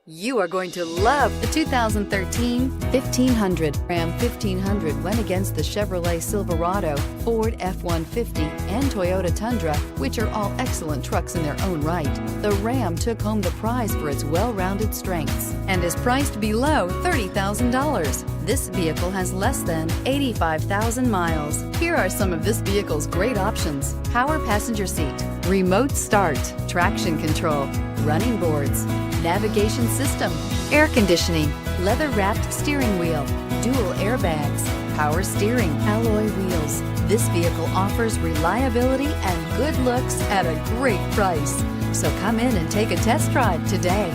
You are going to love the 2013 1500. Ram 1500 went against the Chevrolet Silverado, Ford F-150, and Toyota Tundra, which are all excellent trucks in their own right. The Ram took home the prize for its well-rounded strengths and is priced below $30,000. This vehicle has less than 85,000 miles. Here are some of this vehicle's great options: power passenger seat, remote start, traction control, running boards, navigation system, air conditioning, leather-wrapped steering wheel, dual airbags, power steering, alloy wheels. This vehicle offers reliability and good looks at a great price. So come in and take a test drive today.